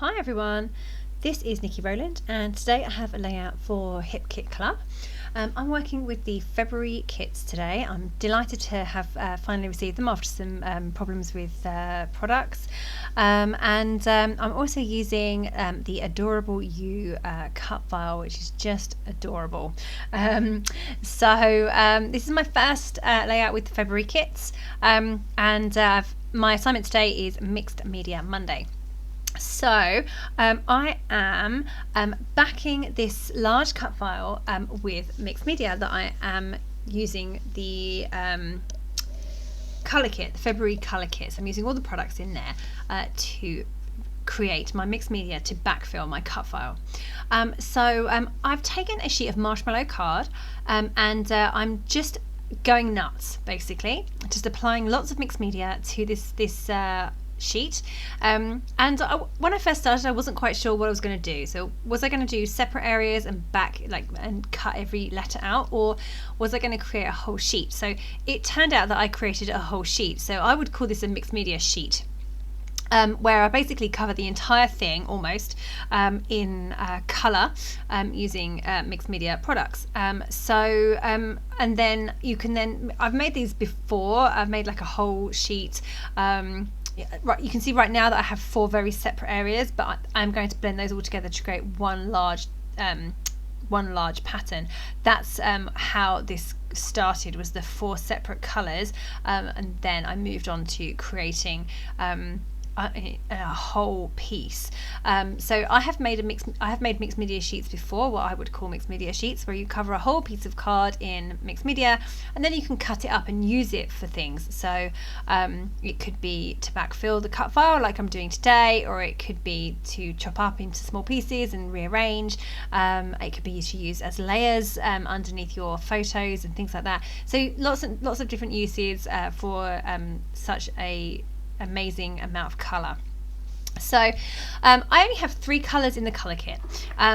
Hi everyone, this is Niki Rowland and today I have a layout for Hip Kit Club. I'm working with the February kits today. I'm delighted to have finally received them after some problems with products, and I'm also using the Adorable You cut file, which is just adorable. This is my first layout with the February kits, and my assignment today is Mixed Media Monday. So I am backing this large cut file with mixed media that I am using the colour kit, the February colour kit. So I'm using all the products in there to create my mixed media to backfill my cut file. I've taken a sheet of Marshamallow card and I'm just going nuts, basically, just applying lots of mixed media to this sheet, when I first started I wasn't quite sure what I was going to do. So was I going to do separate areas and and cut every letter out, or was I going to create a whole sheet? So it turned out that I created a whole sheet, so I would call this a mixed media sheet, where I basically cover the entire thing almost in colour using mixed media products. And then you can I've made these before. I've made like a whole sheet. Right, you can see right now that I have 4 very separate areas, but I'm going to blend those all together to create one large pattern. That's how this started, was the 4 separate colours, and then I moved on to creating a whole piece. So I have made mixed media sheets before, what I would call mixed media sheets, where you cover a whole piece of card in mixed media and then you can cut it up and use it for things. So it could be to backfill the cut file like I'm doing today, or it could be to chop up into small pieces and rearrange. It could be to use as layers underneath your photos and things like that. So lots of different uses for such a amazing amount of colour. So I only have 3 colours in the colour kit.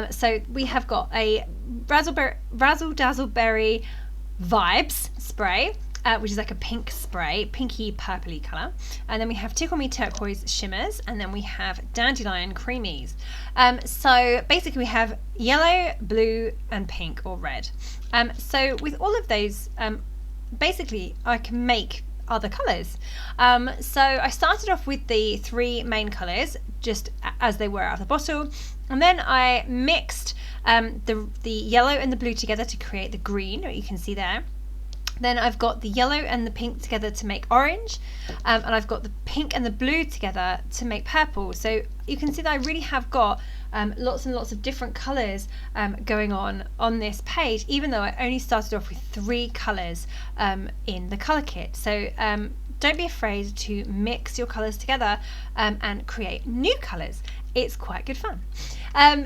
So we have got a Razzeldazzel Berry Vibes spray, which is like a pink spray, pinky purpley colour, and then we have Tickle Me Turquoise shimmers, and then we have Dandelion creamies. So basically we have yellow, blue and pink or red. So with all of those, basically I can make other colours. So I started off with the 3 main colours just as they were out of the bottle, and then I mixed the yellow and the blue together to create the green, what you can see there. Then I've got the yellow and the pink together to make orange, and I've got the pink and the blue together to make purple. So you can see that I really have got lots and lots of different colours going on this page, even though I only started off with 3 colours in the colour kit. So don't be afraid to mix your colours together and create new colours. It's quite good fun.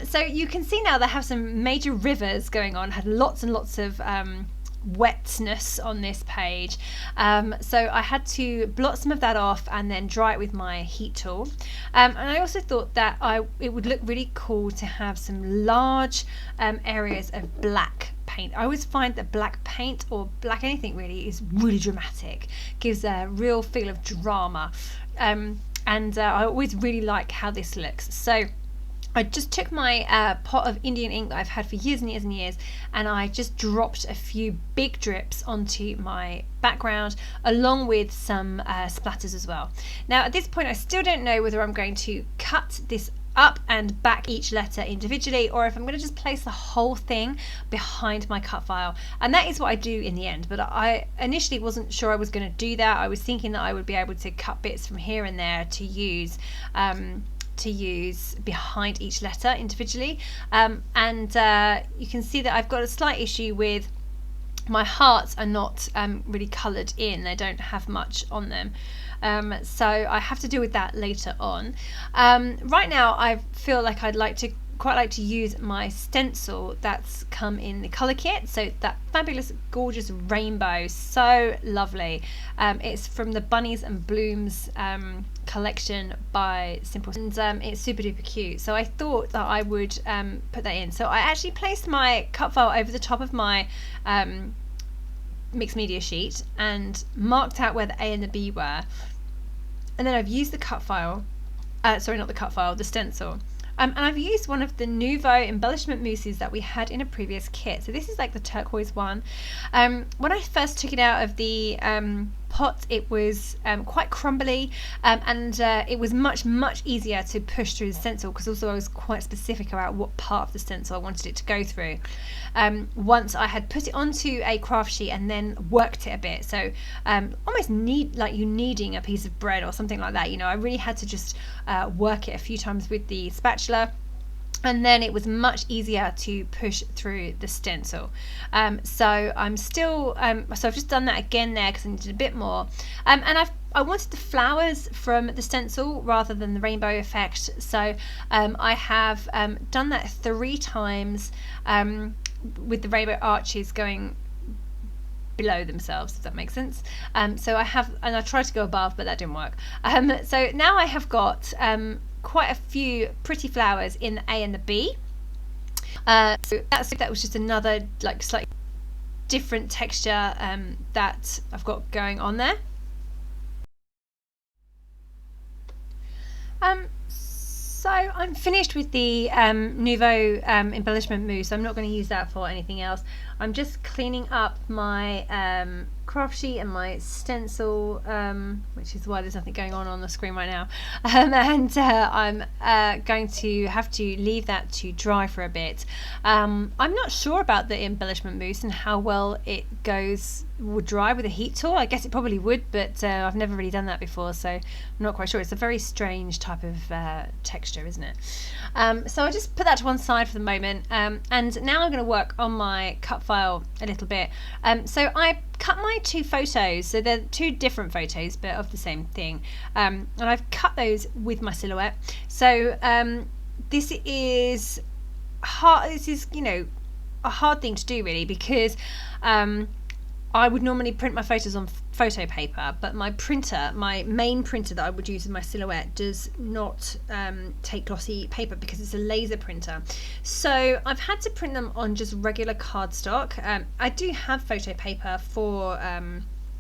So you can see now they have some major rivers going on, had lots and lots of wetness on this page, so I had to blot some of that off and then dry it with my heat tool, and I also thought that it would look really cool to have some large areas of black paint. I always find that black paint, or black anything really, is really dramatic, gives a real feel of drama, and I always really like how this looks. So I just took my pot of Indian ink that I've had for years and years and years, and I just dropped a few big drips onto my background, along with some splatters as well. Now at this point I still don't know whether I'm going to cut this up and back each letter individually, or if I'm going to just place the whole thing behind my cut file, and that is what I do in the end. But I initially wasn't sure I was going to do that. I was thinking that I would be able to cut bits from here and there to use behind each letter individually, and you can see that I've got a slight issue with my hearts are not really coloured in. They don't have much on them, so I have to deal with that later on. Right now I feel like I'd quite like to use my stencil that's come in the colour kit. So that fabulous gorgeous rainbow, so lovely. It's from the Bunnies and Blooms collection by Simple, and it's super duper cute, so I thought that I would put that in. So I actually placed my cut file over the top of my mixed media sheet and marked out where the A and the B were, and then I've used the cut file sorry, not the cut file, the stencil. And I've used one of the Nouveau embellishment mousses that we had in a previous kit. So this is like the turquoise one. When I first took it out of the pot, it was quite crumbly, and it was much easier to push through the stencil, because also I was quite specific about what part of the stencil I wanted it to go through. Once I had put it onto a craft sheet and then worked it a bit, so almost like you kneading a piece of bread or something like that. I really had to just work it a few times with the spatula, and then it was much easier to push through the stencil. So I'm still so I've just done that again there because I needed a bit more, and I wanted the flowers from the stencil rather than the rainbow effect, so I have done that 3 times with the rainbow arches going below themselves, if that makes sense. So I have, and I tried to go above, but that didn't work. So now I have got quite a few pretty flowers in the A and the B. So that was just another like slightly different texture that I've got going on there. So I'm finished with the Nouveau embellishment mousse. I'm not going to use that for anything else. I'm just cleaning up my craft sheet and my stencil, which is why there's nothing going on the screen right now. And I'm going to have to leave that to dry for a bit. I'm not sure about the embellishment mousse and how well it would dry with a heat tool. I guess it probably would, but I've never really done that before, so I'm not quite sure. It's a very strange type of texture, isn't it? So I'll just put that to one side for the moment, and now I'm going to work on my cut file a little bit. So I cut my 2 photos, so they're 2 different photos but of the same thing, and I've cut those with my silhouette. So this is hard. This is a hard thing to do really, because I would normally print my photos on photo paper, but my main printer that I would use in my silhouette does not take glossy paper because it's a laser printer. So I've had to print them on just regular cardstock. I do have photo paper for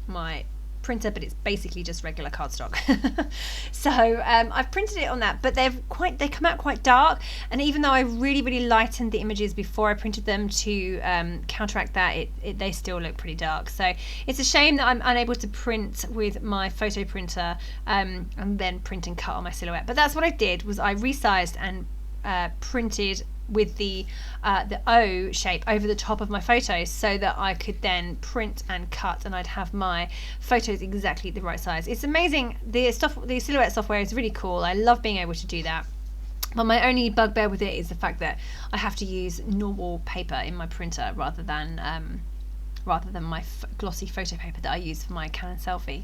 my printer, but it's basically just regular cardstock. So I've printed it on that, but they come out quite dark, and even though I really lightened the images before I printed them to counteract that, they still look pretty dark. So it's a shame that I'm unable to print with my photo printer and then print and cut on my silhouette. But that's what I did, was I resized and printed with the O shape over the top of my photos, so that I could then print and cut, and I'd have my photos exactly the right size. It's amazing. The silhouette software is really cool. I love being able to do that. But my only bugbear with it is the fact that I have to use normal paper in my printer rather than my glossy photo paper that I use for my Canon selfie.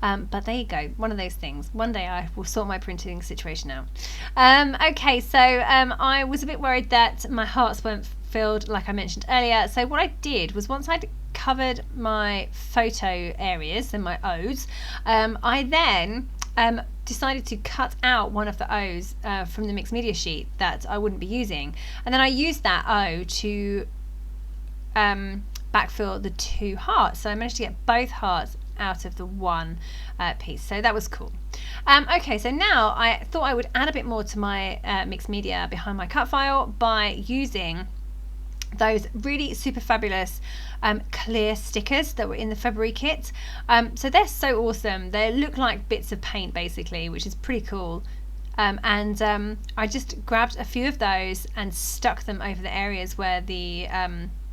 But there you go, one of those things. One day I will sort my printing situation out. Okay, so I was a bit worried that my hearts weren't filled, like I mentioned earlier. So what I did was, once I'd covered my photo areas and my O's, I then decided to cut out one of the O's from the mixed media sheet that I wouldn't be using, and then I used that O to backfill the 2 hearts. So I managed to get both hearts out of the one piece, so that was cool. Okay, so now I thought I would add a bit more to my mixed media behind my cut file by using those really super fabulous clear stickers that were in the February kit. So they're so awesome. They look like bits of paint basically, which is pretty cool. I just grabbed a few of those and stuck them over the areas where the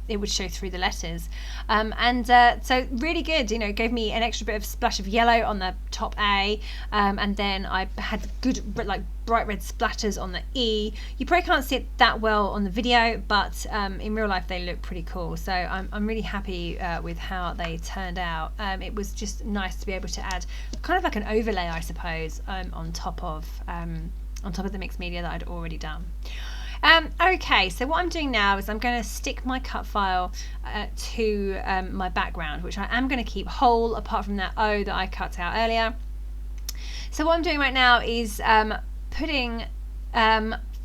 it would show through the letters, so really good. It gave me an extra bit of splash of yellow on the top A, and then I had good bright red splatters on the E. You probably can't see it that well on the video, but in real life they look pretty cool. So I'm really happy with how they turned out. It was just nice to be able to add kind of like an overlay, I suppose, on top of the mixed media that I'd already done. Okay, so what I'm doing now is I'm going to stick my cut file to my background, which I am going to keep whole apart from that O that I cut out earlier. So what I'm doing right now is putting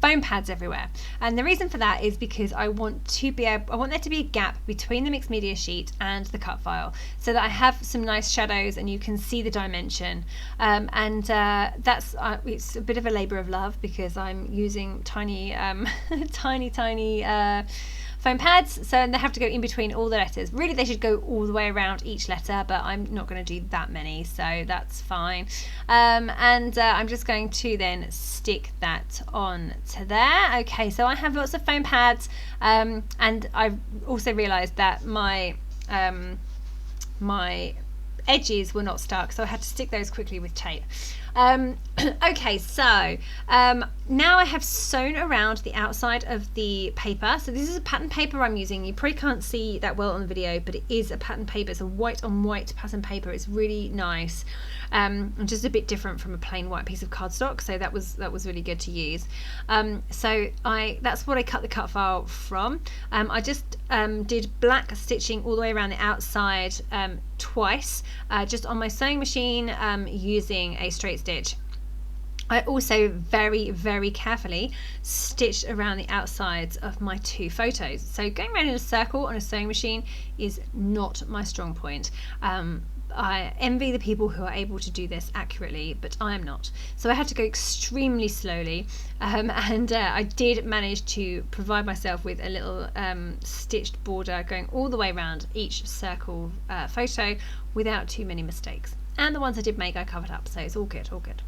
foam pads everywhere, and the reason for that is because I want there to be a gap between the mixed media sheet and the cut file, so that I have some nice shadows and you can see the dimension. That's it's a bit of a labor of love because I'm using tiny tiny foam pads, so they have to go in between all the letters. Really, they should go all the way around each letter, but I'm not going to do that many, so that's fine. I'm just going to then stick that on to there. Okay, so I have lots of foam pads, and I've also realised that my edges were not stuck, so I had to stick those quickly with tape. Okay, so now I have sewn around the outside of the paper. So this is a pattern paper I'm using. You probably can't see that well on the video, but it is a pattern paper. It's a white on white pattern paper. It's really nice, and just a bit different from a plain white piece of cardstock, so that was really good to use. That's what I cut the cut file from. I just did black stitching all the way around the outside twice, just on my sewing machine, using a straight stitch. I also very, very carefully stitched around the outsides of my two photos. So going around in a circle on a sewing machine is not my strong point. I envy the people who are able to do this accurately, but I am not. So I had to go extremely slowly, and I did manage to provide myself with a little stitched border going all the way around each circle photo without too many mistakes. And the ones I did make I covered up, so it's all good, all good.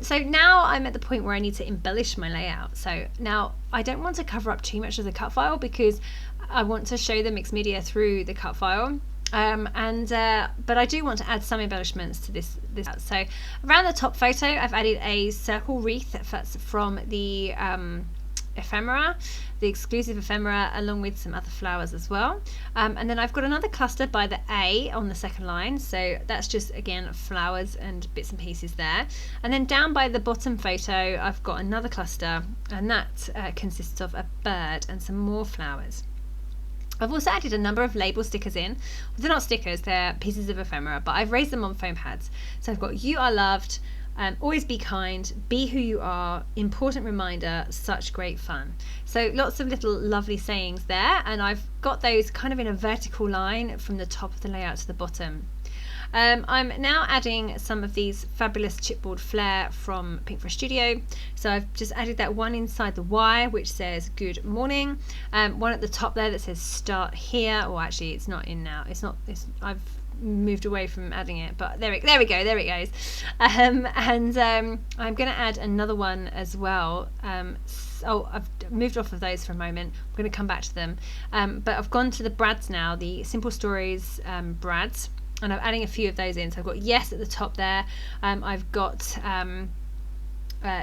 So now I'm at the point where I need to embellish my layout. So now I don't want to cover up too much of the cut file because I want to show the mixed media through the cut file. But I do want to add some embellishments to this. So around the top photo, I've added a circle wreath that's from the ephemera, the exclusive ephemera, along with some other flowers as well. And then I've got another cluster by the A on the second line, so that's just again flowers and bits and pieces there. And then down by the bottom photo, I've got another cluster, and that consists of a bird and some more flowers. I've also added a number of label stickers in. Well, they're not stickers, they're pieces of ephemera, but I've raised them on foam pads. So I've got "You are loved," "Always be kind," "Be who you are," "Important reminder," "Such great fun." So lots of little lovely sayings there, and I've got those kind of in a vertical line from the top of the layout to the bottom. I'm now adding some of these fabulous chipboard flair from Pink Fresh Studio. So I've just added that one inside the Y which says good morning, one at the top there that says start here, or actually it's not in now, I've moved away from adding it, but there it goes. I'm going to add another one as well. I've moved off of those for a moment. I'm going to come back to them, but I've gone to the brads now, the Simple Stories brads, and I'm adding a few of those in. So I've got yes at the top there. I've got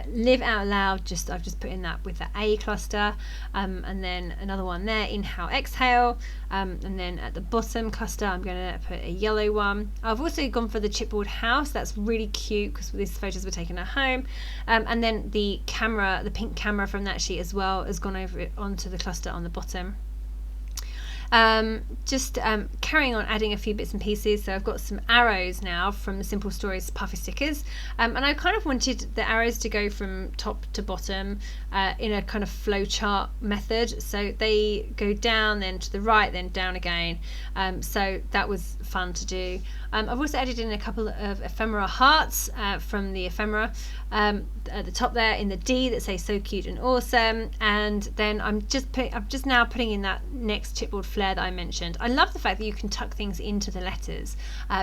live out loud, I've just put in that with the A cluster, and then another one there, inhale exhale, and then at the bottom cluster I'm going to put a yellow one. I've also gone for the chipboard house. That's really cute because these photos were taken at home, and then the pink camera from that sheet as well has gone over it onto the cluster on the bottom. Carrying on adding a few bits and pieces. So I've got some arrows now from the Simple Stories puffy stickers, and I kind of wanted the arrows to go from top to bottom in a kind of flowchart method, so they go down, then to the right, then down again, so that was fun to do. I've also added in a couple of ephemera hearts from the ephemera at the top there in the D that say so cute and awesome, and then I'm just now putting in that next chipboard flair that I mentioned. I love the fact that you can tuck things into the letters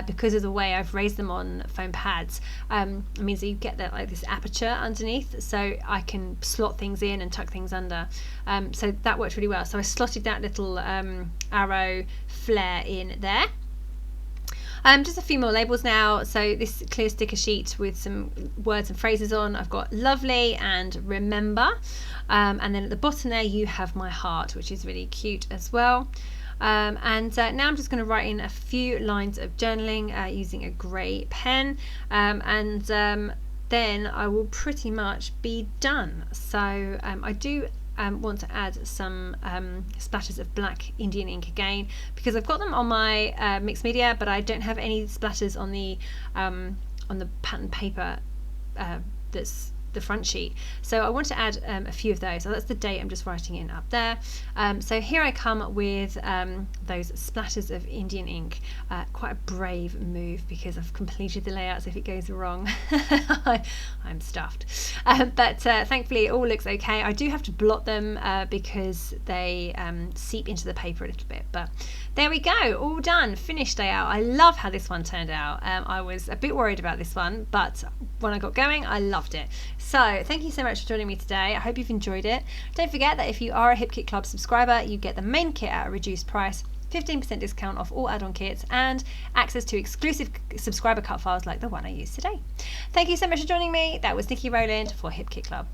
because of the way I've raised them on foam pads. It means that you get that like this aperture underneath, so I can slot things in and tuck things under, so that worked really well. So I slotted that little arrow flare in there. Just a few more labels now. So this clear sticker sheet with some words and phrases on. I've got lovely and remember, and then at the bottom there you have my heart, which is really cute as well. Now I'm just going to write in a few lines of journaling using a grey pen, and then I will pretty much be done. So I do want to add some splatters of black Indian ink again, because I've got them on my mixed media, but I don't have any splatters on the pattern paper that's the front sheet. So I want to add a few of those. So that's the date I'm just writing in up there. So here I come with those splatters of Indian ink. Quite a brave move because I've completed the layouts. If it goes wrong, I'm stuffed. But thankfully it all looks okay. I do have to blot them because they seep into the paper a little bit. But there we go, all done, finished layout. I love how this one turned out. I was a bit worried about this one, but when I got going, I loved it. So thank you so much for joining me today. I hope you've enjoyed it. Don't forget that if you are a Hip Kit Club subscriber, you get the main kit at a reduced price, 15% discount off all add-on kits, and access to exclusive subscriber cut files like the one I used today. Thank you so much for joining me. That was Niki Rowland for Hip Kit Club.